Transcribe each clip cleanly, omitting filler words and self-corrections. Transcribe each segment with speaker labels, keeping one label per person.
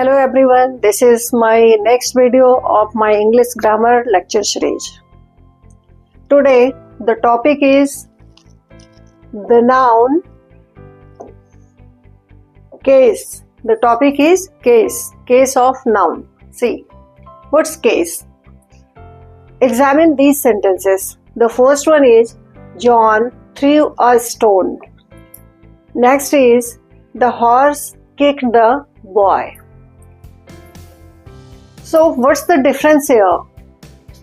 Speaker 1: Hello everyone, this is my next video of my English grammar lecture series. Today the topic is the noun case. The topic is case of noun. See, what's case? Examine these sentences. The first one is John threw a stone. Next is the horse kicked the boy. So what's the difference here?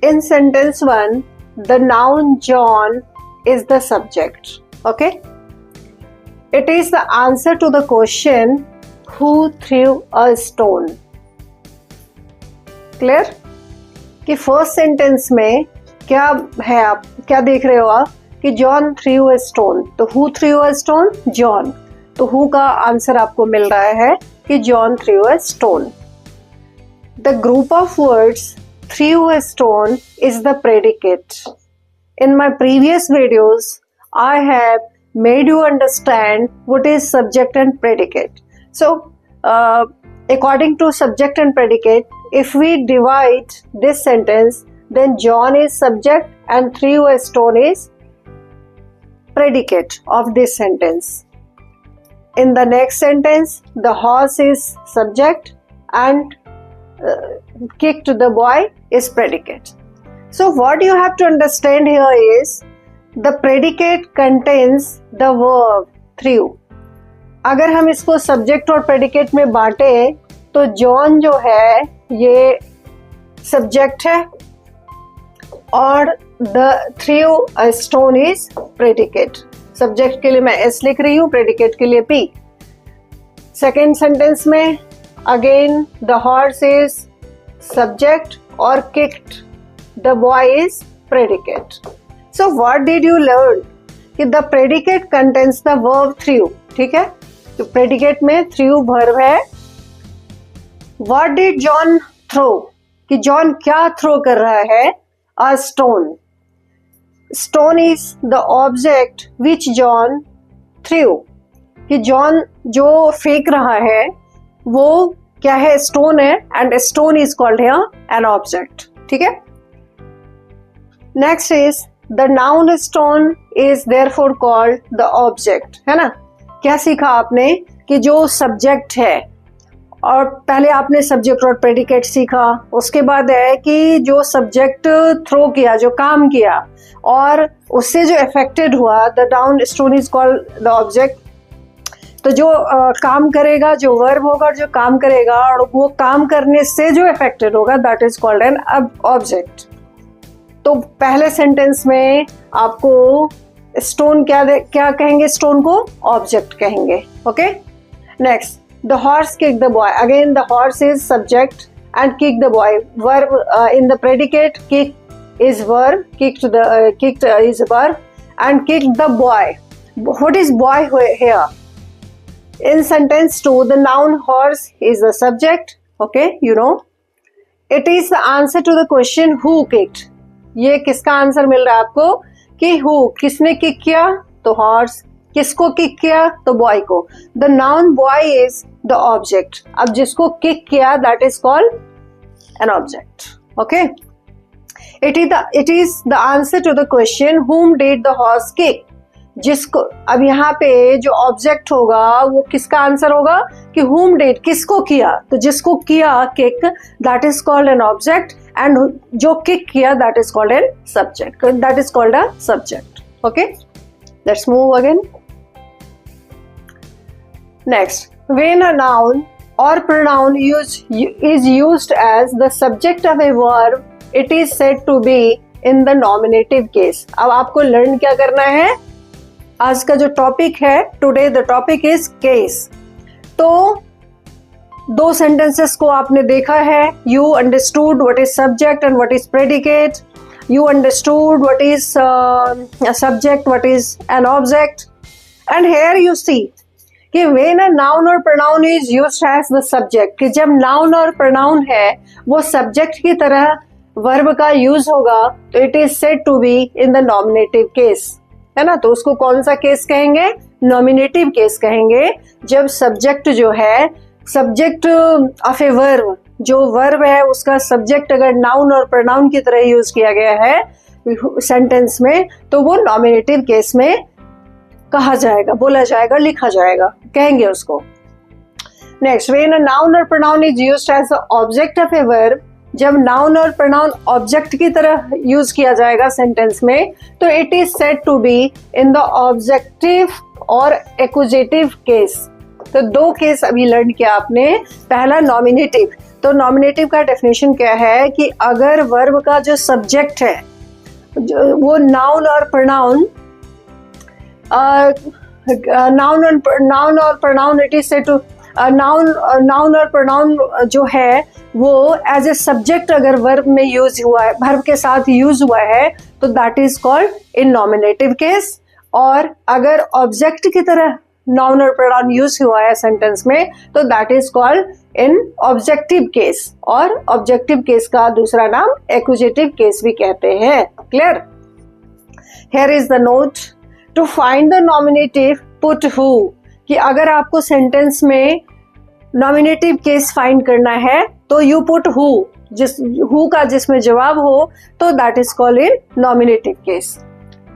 Speaker 1: In sentence 1, the noun John is the subject. Okay? It is the answer to the question who threw a stone. Clear? कि first sentence में क्या है, आप क्या देख रहे हो आप कि जॉन थ्रू अ स्टोन. तो who through a stone? John. तो हु का आंसर आपको मिल रहा है कि John through a stone. The group of words threw a stone is the predicate. In my previous videos, I have made you understand what is subject and predicate. So, according to subject and predicate, if we divide this sentence, then John is subject and threw a stone is predicate of this sentence. In the next sentence, the horse is subject and kicked the boy is predicate. So what you have to understand here is the predicate contains the verb threw. अगर हम इसको subject और predicate में बांटे तो John जो है ये सब्जेक्ट है और the through a stone is predicate. Subject के लिए मैं एस लिख रही हूँ, प्रेडिकेट के लिए पी. सेकेंड सेंटेंस में again the horse is subject or kicked the boy is predicate. So what did you learn? कि the predicate contains the verb threw. ठीक है, तो predicate में threw verb है. What did John throw? कि John क्या throw कर रहा है? A stone. Stone is the object which John threw. कि John जो फेंक रहा है वो क्या है? स्टोन है. And stone is called here an object. ठीक है. Next is the noun stone is therefore called the object. है ना. क्या सीखा आपने कि जो सब्जेक्ट है, और पहले आपने सब्जेक्ट और प्रेडिकेट सीखा. उसके बाद है कि जो सब्जेक्ट थ्रो किया, जो काम किया और उससे जो अफेक्टेड हुआ, the noun stone is called the object. तो जो काम करेगा, जो वर्ब होगा, जो काम करेगा और वो काम करने से जो अफेक्टेड होगा, that is called an object. तो पहले सेंटेंस में आपको स्टोन क्या कहेंगे? स्टोन को ऑब्जेक्ट कहेंगे. Okay. Next, the horse kick the boy. Again the horse is subject and kick the boy verb in the predicate. Kick is verb, kicked is verb and kick the boy. What is boy here? In sentence 2, the noun horse is the subject. Okay, you know. It is the answer to the question who kicked. ये किसका answer मिल रहा है आपको कि who, किसने kick किया? तो horse. किसको किक किया? तो boy को. The noun boy is the object. अब जिसको किक किया that is called an object. Okay. It is the answer to the question whom did the horse kick. जिसको, अब यहाँ पे जो ऑब्जेक्ट होगा वो किसका आंसर होगा कि whom did, किसको किया. तो जिसको किया kick, that is called an object. And जो किक किया that is called an subject. That is called a subject. Okay. Let's move again. Next, when a noun और pronoun is used as the subject of a verb, it is said to be in the nominative case. अब आपको learn क्या करना है? आज का जो topic है, today the topic is case. तो दो सेंटेंसेस को आपने देखा है. You understood what is subject and what is predicate. You understood what is subject, what is an object. And here you see कि व्हेन अ नाउन और pronoun is used as the subject, कि जब noun और pronoun है वो subject की तरह verb का यूज होगा तो it is said to be in the nominative case. है ना. तो उसको कौन सा केस कहेंगे? नॉमिनेटिव केस कहेंगे. जब सब्जेक्ट जो है सब्जेक्ट ऑफ ए वर्ब, जो वर्ब है उसका सब्जेक्ट अगर नाउन और प्रोनाउन की तरह यूज किया गया है सेंटेंस में, तो वो नॉमिनेटिव केस में कहा जाएगा, बोला जाएगा, लिखा जाएगा, कहेंगे उसको। नेक्स्ट, व्हेन अ नाउन और pronoun is used as the object of a verb, जब नाउन और प्रोनाउन ऑब्जेक्ट की तरह यूज किया जाएगा सेंटेंस में, तो it is said to be in the objective और एक्यूजेटिव केस। तो दो केस अभी लर्न किया आपने। पहला नॉमिनेटिव, तो नॉमिनेटिव का डेफिनेशन क्या है कि अगर वर्ब का जो सब्जेक्ट है वो नाउन और प्रोनाउन, नाउन और pronoun it is said to noun और प्रोनाउन जो है वो एज ए सब्जेक्ट अगर वर्ब में यूज हुआ है, वर्ब के साथ यूज हुआ है, तो that is called in nominative case. और अगर ऑब्जेक्ट की तरह नाउन और प्रोनाउन यूज हुआ है सेंटेंस में, तो that is called in objective case. और ऑब्जेक्टिव केस का दूसरा नाम एक्यूजेटिव केस भी कहते हैं। Clear? Here is the note, to find the nominative put who, कि अगर आपको सेंटेंस में नॉमिनेटिव केस फाइंड करना है तो यू पुट हु, हु का जिसमें जवाब हो, तो that is called in nominative case.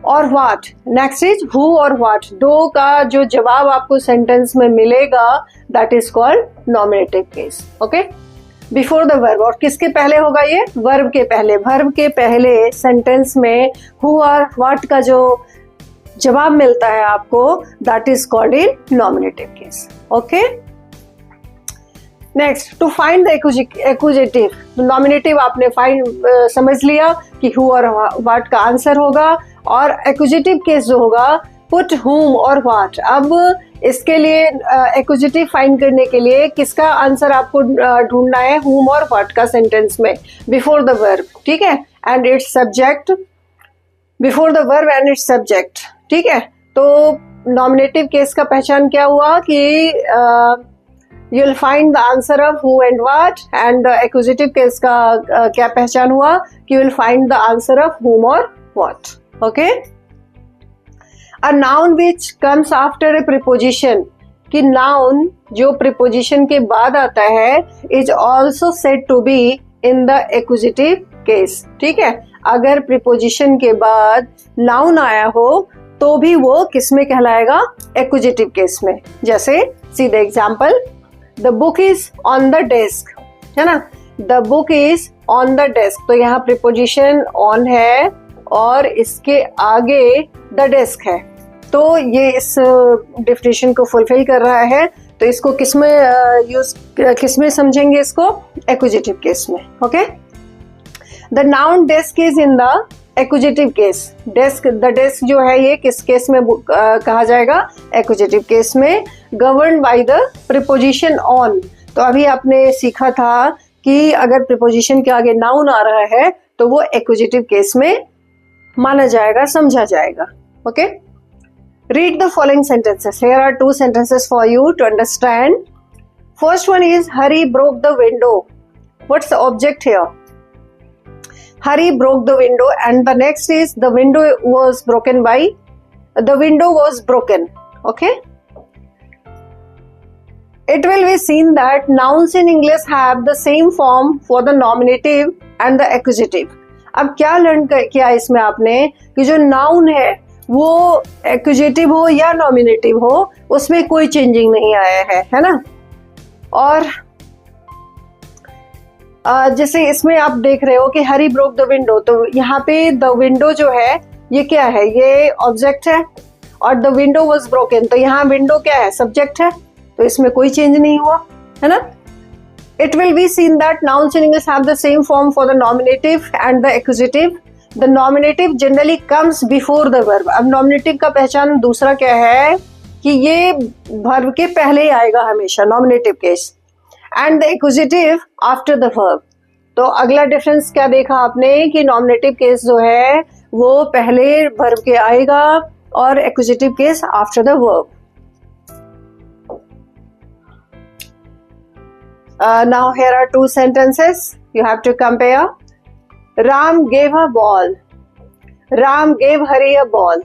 Speaker 1: और व्हाट, नेक्स्ट इज हु और व्हाट, दो का जो जवाब आपको सेंटेंस में मिलेगा that is called nominative case. Okay, before the verb, और किसके पहले होगा ये? वर्ब के पहले। वर्ब के पहले सेंटेंस में हु और व्हाट का जो जवाब मिलता है आपको, that is called in nominative case. Okay, next, to find the accusative, nominative आपने फाइंड समझ लिया कि हु और व्हाट का आंसर होगा, और एक्यूजेटिव केस जो होगा पुट हुम और व्हाट। अब इसके लिए एक्यूजेटिव फाइंड करने के लिए किसका आंसर आपको ढूंढना है? हुम और व्हाट का सेंटेंस में बिफोर द वर्ब, ठीक है, and it's subject, before the verb and it's subject, ठीक है। तो नॉमिनेटिव केस का पहचान क्या हुआ कि you will find the answer of who and what, and the accusative case का क्या पहचान हुआ कि you will find the answer of whom or what. Okay? A noun which comes after a preposition, कि noun जो preposition के बाद आता है is also said to be in the accusative case. ठीक है, अगर preposition के बाद noun आया हो तो भी वो किस में कहलाएगा? accusative case में। जैसे see the example, the book is on the desk, है ना, the book is on the desk, तो यहाँ preposition on है और इसके आगे the desk है, तो ये इस definition को fulfill कर रहा है। तो इसको किसमें समझेंगे? इसको accusative case में। Okay, the noun desk is in the accusative case. Desk, the desk जो है ये किस केस में कहा जाएगा? एक्यूजेटिव केस में, govern by the preposition on. तो अभी आपने सीखा था कि अगर प्रीपोजिशन के आगे नाउन आ रहा है तो वो एक्यूजेटिव केस में माना जाएगा, समझा जाएगा। Okay, read the following sentences. Here are two sentences for you to understand. First one is Hari broke the window. What's the object here? Hari broke the window, and the next is the window was broken by, the window was broken. Okay, it will be seen that nouns in English have the same form for the nominative and the accusative. अब क्या learn किया इसमें आपने कि जो noun है वो accusative हो या नॉमिनेटिव हो उसमें कोई चेंजिंग नहीं आया है ना। और जैसे इसमें आप देख रहे हो कि हरी ब्रोक द विंडो, तो यहाँ पे द विंडो जो है ये क्या है? ये ऑब्जेक्ट है, और द विंडो वाज ब्रोकन, तो यहाँ विंडो क्या है? सब्जेक्ट है, तो इसमें कोई चेंज नहीं हुआ, है ना। It will be seen that nouns in English have the same form for the nominative and the accusative. The nominative generally comes before the verb. अब नॉमिनेटिव का पहचान दूसरा क्या है कि ये वर्ब के पहले ही आएगा हमेशा, nominative case, and the accusative after the verb. तो अगला डिफरेंस क्या देखा आपने कि नॉमिनेटिव केस जो है वो पहले वर्ब के आएगा और accusative case after the verb. Now here are two sentences you have to compare. Ram gave a ball. Ram gave Hari a ball.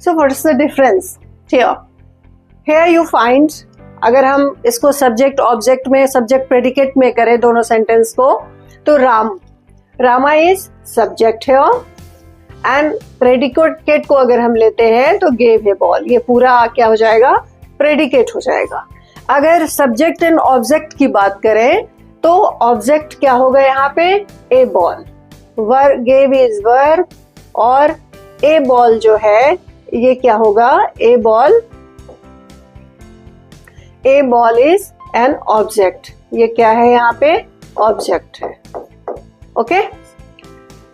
Speaker 1: So what is the difference here? Here you find अगर हम इसको subject object में, subject predicate में करें दोनों sentence को, तो Rama is subject है, एंड प्रेडिकेट को अगर हम लेते हैं तो गेव ए बॉल, ये पूरा क्या हो जाएगा, प्रेडिकेट हो जाएगा। अगर सब्जेक्ट एंड ऑब्जेक्ट की बात करें तो ऑब्जेक्ट क्या होगा यहाँ पे, a ball, gave is verb, और ए बॉल जो है ये क्या होगा, a ball is an object, ये क्या है यहाँ पे, ऑब्जेक्ट है। Okay,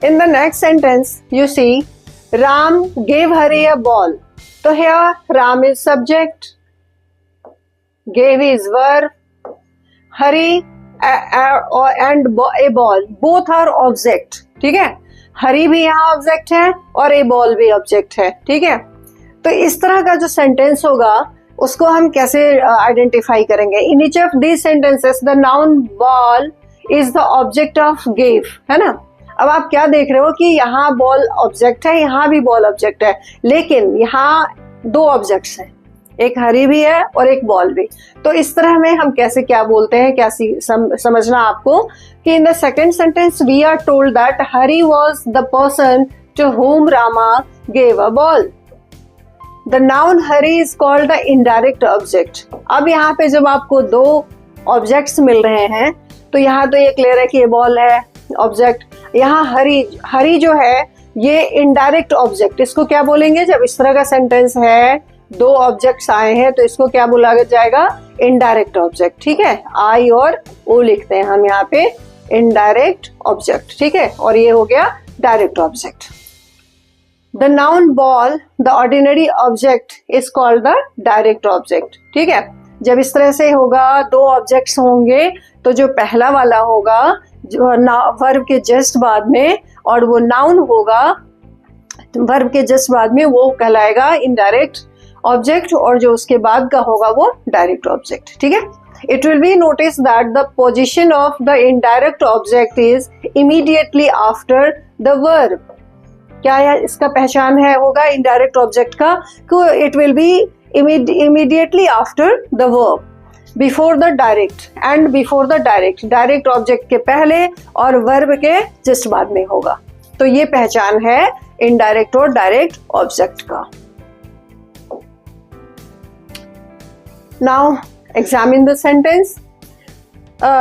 Speaker 1: in the next sentence you see Ram gave Hari a ball, तो here Ram is subject, gave is verb, Hari and a ball both are object. ठीक है, हरी भी यहाँ ऑब्जेक्ट है और ए बॉल भी ऑब्जेक्ट है। ठीक है, तो इस तरह का जो सेंटेंस होगा उसको हम कैसे आइडेंटिफाई करेंगे, in each of these sentences the noun ball is the object of gave, है ना। अब आप क्या देख रहे हो कि यहाँ बॉल ऑब्जेक्ट है, यहाँ भी बॉल ऑब्जेक्ट है, लेकिन यहाँ दो ऑब्जेक्ट्स हैं, एक हरी भी है और एक बॉल भी। तो इस तरह में हम कैसे क्या बोलते हैं, क्या समझना आपको कि in the second sentence we are told that Hari was the person to whom Rama gave a ball. The noun Hari is called the indirect object. अब यहाँ पे जब आपको दो ऑब्जेक्ट्स मिल रहे हैं तो यहाँ तो ये क्लियर है कि ये बॉल है ऑब्जेक्ट, यहाँ हरी जो है ये इनडायरेक्ट ऑब्जेक्ट, इसको क्या बोलेंगे, जब इस तरह का सेंटेंस है, दो ऑब्जेक्ट्स आए हैं तो इसको क्या बोला जाएगा, इनडायरेक्ट ऑब्जेक्ट। ठीक है, आई और ओ लिखते हैं हम यहाँ पे, इनडायरेक्ट ऑब्जेक्ट। ठीक है, और ये हो गया direct object. The noun ball the ordinary object is called the direct object. ठीक है, जब इस तरह से होगा, दो ऑब्जेक्ट्स होंगे तो जो पहला वाला होगा जो वर्ब के जस्ट बाद में, और वो नाउन होगा वर्ब के जस्ट बाद में, वो कहलाएगा इनडायरेक्ट ऑब्जेक्ट, और जो उसके बाद का होगा वो डायरेक्ट ऑब्जेक्ट। ठीक है, it will be notice that the position of the indirect object is immediately after the verb. क्या है इसका पहचान है होगा इनडायरेक्ट ऑब्जेक्ट का, it will be immediately after the verb, before the direct and before the direct object के पहले और वर्ब के जस्ट बाद में होगा। तो ये पहचान है इनडायरेक्ट और डायरेक्ट ऑब्जेक्ट का। Now examine the sentence,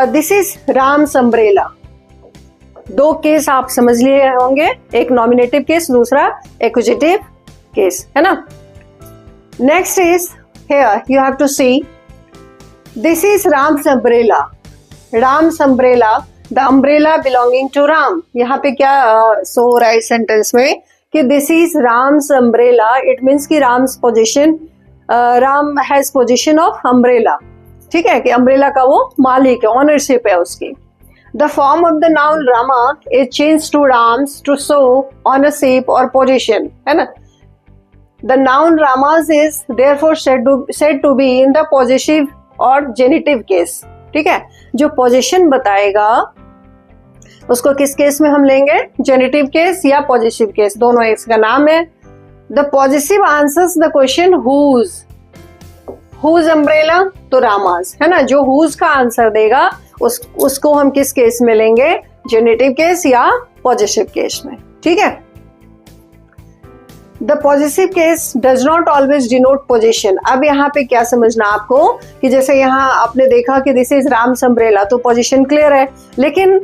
Speaker 1: this is Ram's umbrella. दो केस आप समझ लिए होंगे, एक नॉमिनेटिव केस, दूसरा एक्यूजेटिव केस, है ना। Next is here you have to see this is Ram's umbrella. Ram's umbrella, the umbrella belonging to Ram. यहाँ पे क्या सो हो रहा है इस सेंटेंस में कि this is Ram's umbrella. It means कि Ram's position, Ram has position of umbrella. ठीक है, कि umbrella का वो मालिक है, ओनरशिप है उसकी। The form of the noun Rama is changed to Ram's to show ownership or position, है ना। The noun Ramas is therefore said to be in the possessive or genitive case. ठीक है, जो पोजीशन बताएगा उसको किस केस में हम लेंगे, जेनिटिव केस या पॉजिटिव केस, दोनों इसका नाम है। The positive answers the question whose umbrella, तो रामास, है ना। जो हुज का आंसर देगा उसको हम किस केस में लेंगे, जेनिटिव केस या पॉजिटिव केस में। ठीक है, the positive case does not always denote position. अब यहाँ पे क्या समझना आपको कि जैसे यहाँ आपने देखा कि दिस इज राम्स अम्ब्रेला, तो पोजीशन क्लियर है, लेकिन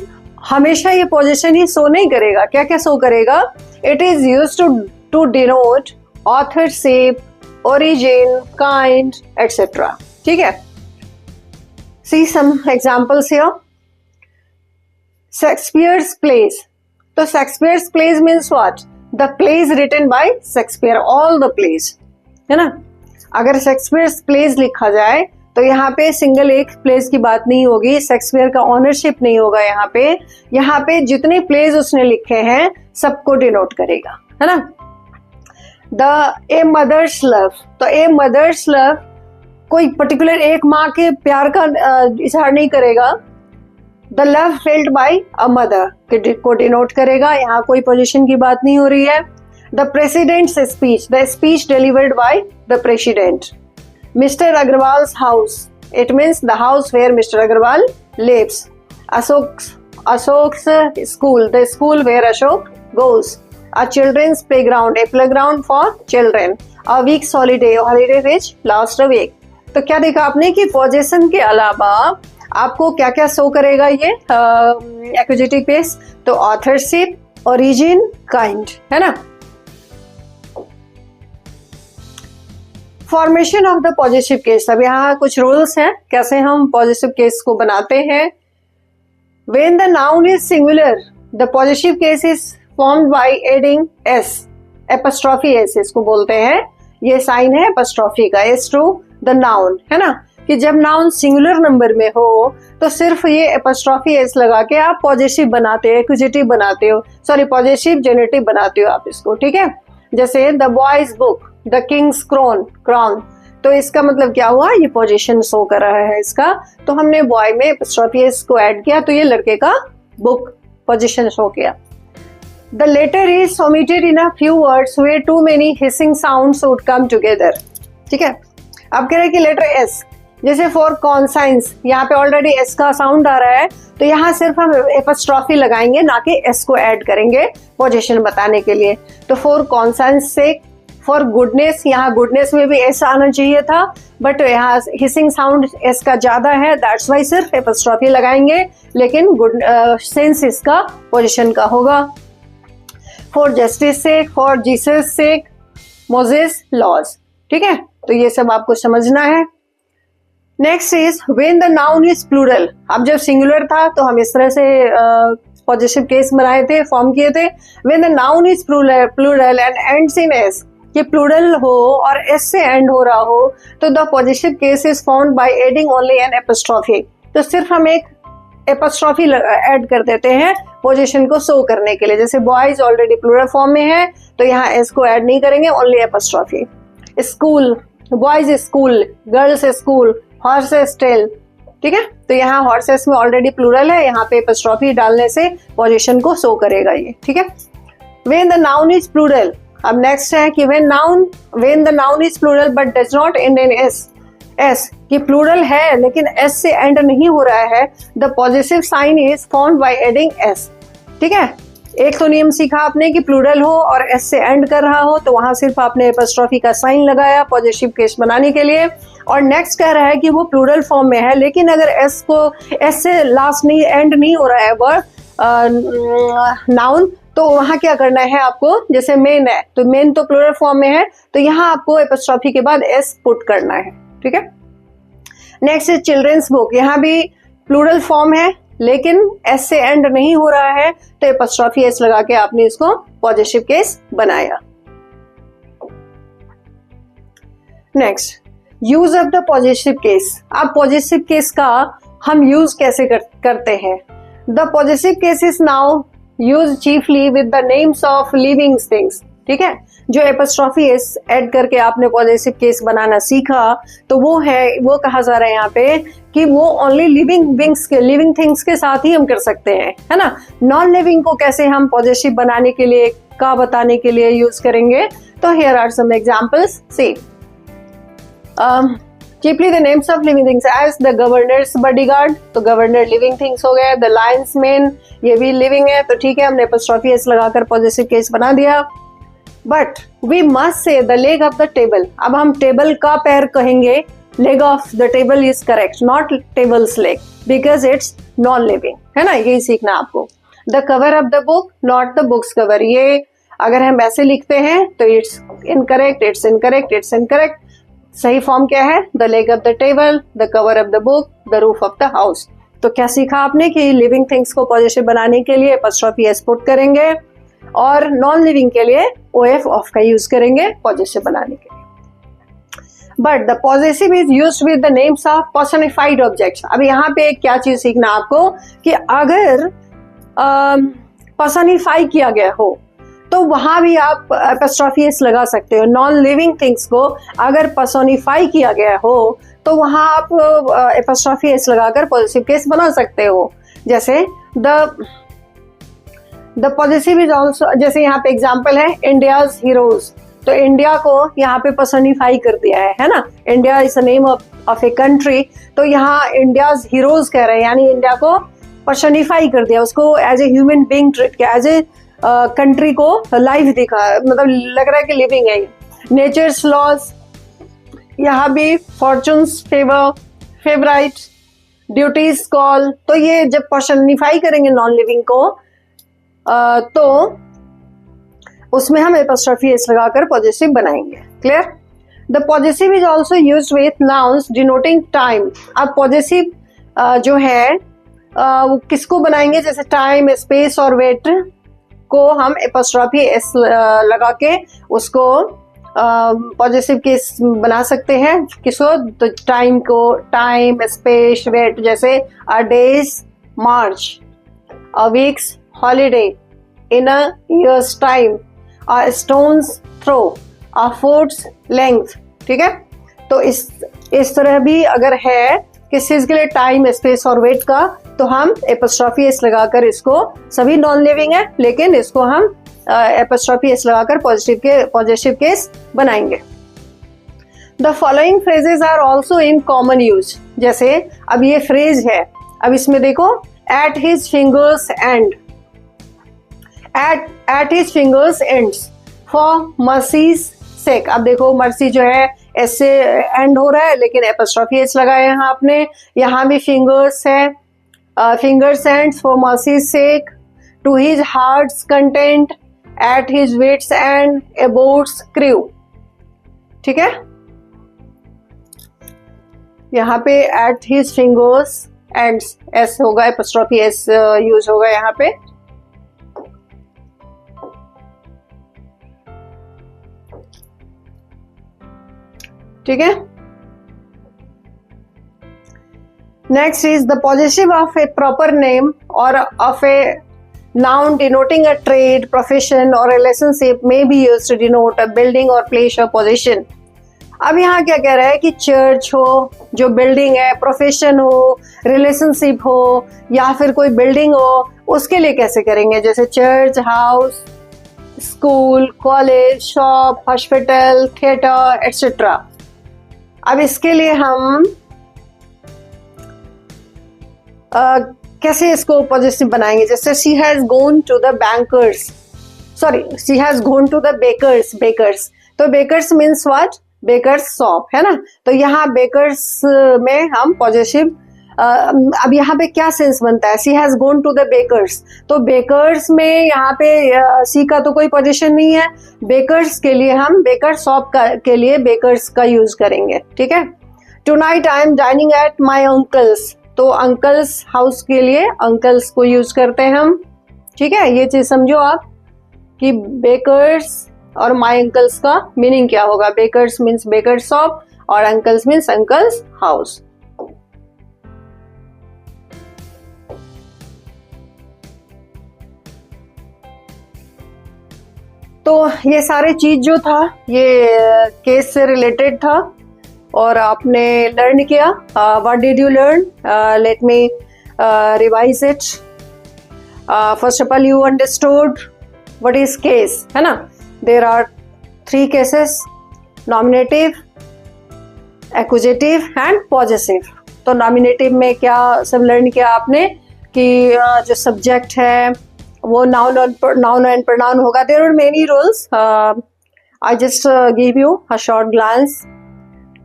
Speaker 1: हमेशा ये पोजीशन ही शो नहीं करेगा। क्या क्या शो करेगा, it is used to denote authorship, origin, kind etcetera. ठीक है, see some examples here. Shakespeare's plays, तो Shakespeare's plays means what, the plays written by Shakespeare, all the plays, है ना। अगर शेक्सपियर्स प्लेज लिखा जाए तो यहाँ पे सिंगल एक प्लेज की बात नहीं होगी, शेक्सपियर का ओनरशिप नहीं होगा। यहाँ पे जितने प्लेज उसने लिखे हैं सबको डिनोट करेगा, है ना। द ए मदर्स लव, तो ए मदर्स लव कोई पर्टिकुलर एक माँ के प्यार का इजहार नहीं करेगा। The love felt by a mother को डिनोट करेगा, यहाँ कोई पोजीशन की बात नहीं हो रही है। The president's speech, the speech delivered by the president. Mister Agarwal's house, It means the house where Mr. Agarwal lives. Ashok's school, the school where Ashok goes. A children's playground, a playground for children. A week's holiday, holiday which lasts a week. तो क्या देखा आपने कि possession के अलावा आपको क्या क्या शो करेगा ये एक्विजिटिव केस? तो ऑथरशिप, ओरिजिन, काइंड, है ना. Formation of the positive case. अब यहाँ कुछ रूल्स हैं कैसे हम पॉजिटिव केस को बनाते हैं. When the noun is singular the positive case is formed by adding s, apostrophe s इसको बोलते हैं. ये साइन है एपस्ट्रॉफी का, एस टू द नाउन, है ना. कि जब नाउन सिंगुलर नंबर में हो तो सिर्फ ये एपस्ट्रॉफी एस लगा के आप पॉजिटिव बनाते हो, एक्विजिटिव बनाते हो, सॉरी पॉजिटिव जेनेटिव बनाते हो आप इसको, ठीक है. जैसे the boys book, the Kings crown, तो इसका मतलब क्या हुआ, ये पोजीशन शो कर रहा है इसका. तो हमने बॉय में एपस्ट्रॉफी एस को ऐड किया तो ये लड़के का बुक पोजीशन शो किया. The letter is omitted in a few words where too many hissing sounds would come together. ठीक है. अब कह रहे हैं कि लेटर एस, जैसे फॉर कॉन्साइंस, यहाँ पे ऑलरेडी एस का साउंड आ रहा है तो यहाँ सिर्फ हम एपस्ट्रॉफी लगाएंगे, ना कि एस को ऐड करेंगे पोजीशन बताने के लिए. तो फॉर कॉन्साइंस से, फॉर गुडनेस, यहाँ गुडनेस में भी एस आना चाहिए था बट यहाँ हिसिंग साउंड एस का ज्यादा है, दैट्स वाई सिर्फ एपस्ट्रॉफी लगाएंगे, लेकिन गुड सेंस इसका पोजीशन का होगा. For justice sake, for Jesus sake, Moses laws. ठीक है, तो ये सब आपको समझना है. Next is when the noun is plural. अब जब सिंगुलर था तो हम इस तरह से पॉजिटिव केस बनाए थे, फॉर्म किए थे. When the noun is plural and ends in s, कि प्लूरल हो और एस से एंड हो रहा हो तो the positive case is found by adding only an apostrophe. तो सिर्फ हम एक एपस्ट्रॉफी ऐड कर देते हैं पोजीशन को शो करने के लिए. जैसे बॉयज ऑलरेडी प्लूरल फॉर्म में है तो यहाँ एस को ऐड नहीं करेंगे, only apostrophe. School, boys school, girls school, horses tail. ठीक है, तो यहाँ हॉर्सेस में ऑलरेडी प्लूरल है, यहाँ पे एपस्ट्रॉफी डालने से पोजीशन को शो करेगा ये. ठीक है. When the noun is plural. अब नेक्स्ट है कि when the noun is plural but does not end in s. S कि प्लूरल है लेकिन एस से एंड नहीं हो रहा है, the positive sign is formed by adding s. ठीक है. एक तो नियम सीखा आपने कि प्लूरल हो और एस से एंड कर रहा हो तो वहां सिर्फ आपने एपस्ट्रॉफी का साइन लगाया पॉजिटिव केस बनाने के लिए. और नेक्स्ट कह रहा है कि वो प्लूरल फॉर्म में है लेकिन अगर एस से लास्ट नहीं, एंड नहीं हो रहा है वर्ड नाउन, तो वहां क्या करना है आपको. जैसे मेन है तो मेन तो प्लूरल फॉर्म में है तो यहाँ आपको एपस्ट्रॉफी के बाद एस पुट करना है. ठीक है. Next is children's book. यहाँ भी प्लूरल फॉर्म है लेकिन एस से एंड नहीं हो रहा है तो एपस्ट्रॉफी एस लगा के आपने इसको पॉजिटिव केस बनाया. Next, use of the positive case. अब पॉजिटिव केस का हम यूज कैसे करते हैं. The positive case is now use chiefly with the names of living things. ठीक है. जो एपस्ट्रॉफी एस ऐड करके आपने पॉजिटिव केस बनाना सीखा तो वो कहा जा रहा है यहाँ पे कि वो ओनली लिविंग थिंग्स के साथ ही हम कर सकते हैं, है ना. नॉन लिविंग को कैसे हम पॉजिटिव बनाने के लिए का बताने के लिए यूज करेंगे. तो here are some examples. See chiefly the names of living things as the governor's bodyguard, तो गवर्नर लिविंग थिंग्स हो गए. द लायंस मैन, ये भी लिविंग है तो ठीक है, हमने एपस्ट्रॉफी एस लगाकर पॉजिटिव केस बना दिया. But we must say the leg of the table. अब हम टेबल का पैर कहेंगे, leg of the table is correct, not table's leg, because it's non living, है ना. यही सीखना आपको. The cover of the book, not the book's cover. ये अगर हम ऐसे लिखते हैं तो it's incorrect, it's incorrect, it's incorrect. सही फॉर्म क्या है. The leg of the table, the cover of the book, the roof of the house. तो क्या सीखा आपने कि लिविंग थिंग्स को पॉजिटिव बनाने के लिए एपस्ट्रॉफी एस पुट करेंगे और नॉन लिविंग के लिए ओएफ ऑफ का यूज करेंगे पॉजिटिव बनाने के लिए. But the positive is used with the names of personified objects. अब यहाँ पे क्या चीज सीखना आपको कि अगर पर्सनिफाई किया गया हो तो वहां भी आप एपस्ट्रॉफी एस लगा सकते हो. नॉन लिविंग थिंग्स को अगर पर्सोनिफाई किया गया हो तो वहां आप एपस्ट्रॉफी एस लगाकर पॉजिटिव केस बना सकते हो. जैसे द पॉजिटिव इज ऑल्सो, जैसे यहाँ पे एग्जाम्पल है इंडियाज हीरोज, तो इंडिया को यहाँ पे पर्सनिफाई कर दिया है ना, India is the name of a country, तो यहाँ इंडियाज हीरोज कह रहे हैं, यानी इंडिया को पर्सनिफाई कर दिया, उसको as a human being treat किया, एज ए कंट्री को लाइफ दिखा, मतलब लग रहा है कि लिविंग है। नेचर्स लॉज, यहाँ भी fortunes favour, favourite, duties call, तो ये जब पर्सनिफाई करेंगे नॉन लिविंग को तो उसमें हम एपोस्ट्रोफी एस लगाकर पॉजिटिव बनाएंगे। Clear? The positive is also used with nouns denoting time. अब पॉजिटिव जो है वो किसको बनाएंगे, जैसे टाइम, स्पेस और वेट को हम एपोस्ट्रोफी एस लगा के उसको पॉजिटिव केस बना सकते हैं। किसको? तो टाइम को, टाइम, स्पेस, वेट, जैसे अ डेज मार्च, अ वीक्स हॉलीडे, इन अ ईयर्स टाइम, अ स्टोन्स थ्रो, अ फुट्स लेंथ। ठीक है, तो इस तरह भी अगर है किस चीज के लिए, टाइम, स्पेस और वेट का, तो हम एपोस्ट्रोफी एस लगाकर इसको, सभी नॉन लिविंग है लेकिन इसको हम एपोस्ट्रोफी एस लगाकर पॉजिटिव केस बनाएंगे। The following phrases are also in common use. जैसे अब ये फ्रेज है, अब इसमें देखो, at his fingers end, at his fingers ends, for mercy's sake. अब देखो मर्सी जो है एस से एंड हो रहा है लेकिन एपोस्ट्रोफी एस लगाया यहाँ आपने, यहाँ भी फिंगर्स है, fingers ends, for mercy's sake, to his heart's content, at his wits end, a boat's crew. ठीक है, यहाँ पे at his fingers ends s होगा, एपोस्ट्रोफी एस यूज होगा यहाँ पे। ठीक है, next is the positive of a proper name or of a noun denoting a trade, profession or relationship may be used to denote a building or place or position. अब यहाँ क्या कह रहा है कि चर्च हो, जो बिल्डिंग है, प्रोफेशन हो, रिलेशनशिप हो, या फिर कोई बिल्डिंग हो, उसके लिए कैसे करेंगे, जैसे church, house, school, college, shop, hospital, theatre etcetera. अब इसके लिए हम कैसे इसको पॉजिटिव बनाएंगे, जैसे she has gone to the bankers, sorry she has gone to the bakers, bakers, तो bakers means what, bakers shop है ना, तो यहाँ बेकर्स में हम पॉजिटिव, अब यहाँ पे क्या सेंस बनता है, she has gone to the baker's, तो बेकर्स में यहाँ पे सी का तो कोई पोजीशन नहीं है, बेकर्स के लिए हम बेकर शॉप के लिए बेकर्स का यूज करेंगे। ठीक है, tonight I am dining at my uncle's, तो अंकल्स हाउस के लिए अंकल्स को यूज करते हैं हम। ठीक है, ये चीज समझो आप कि बेकर्स और माई अंकल्स का मीनिंग क्या होगा, बेकर्स मीन्स बेकर शॉप और अंकल्स मीन्स अंकल्स हाउस। तो ये सारे चीज जो था ये केस से रिलेटेड था और आपने लर्न किया। What did you learn, let me revise it. First of all you understood what is case, है ना। There are 3 cases, nominative, accusative and possessive. तो नॉमिनेटिव में क्या सब लर्न किया आपने कि जो सब्जेक्ट है वो नाउन एंड प्रोनाउन होगा। There are many rules, I just give you a short glance.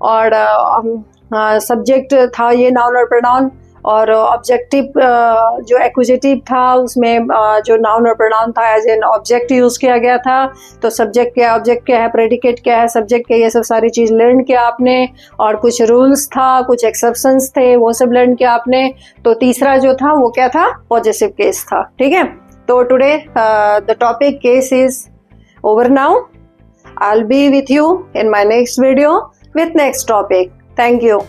Speaker 1: और सब्जेक्ट था ये नाउन और प्रोनाउन, और ऑब्जेक्टिव जो एक्यूजेटिव था उसमें जो नाउन और प्रोनाउन था एज एन ऑब्जेक्ट यूज किया गया था। तो सब्जेक्ट क्या है, ऑब्जेक्ट क्या है, प्रेडिकेट क्या है, सब्जेक्ट क्या है, ये सब सारी चीज लर्न किया आपने। और कुछ रूल्स था, कुछ एक्सेप्शंस थे, वो सब लर्न किया आपने। तो तीसरा जो था वो क्या था, पॉजेसिव केस था। ठीक है, तो today the topic case is over now. I'll be with you in my next video with next topic. Thank you.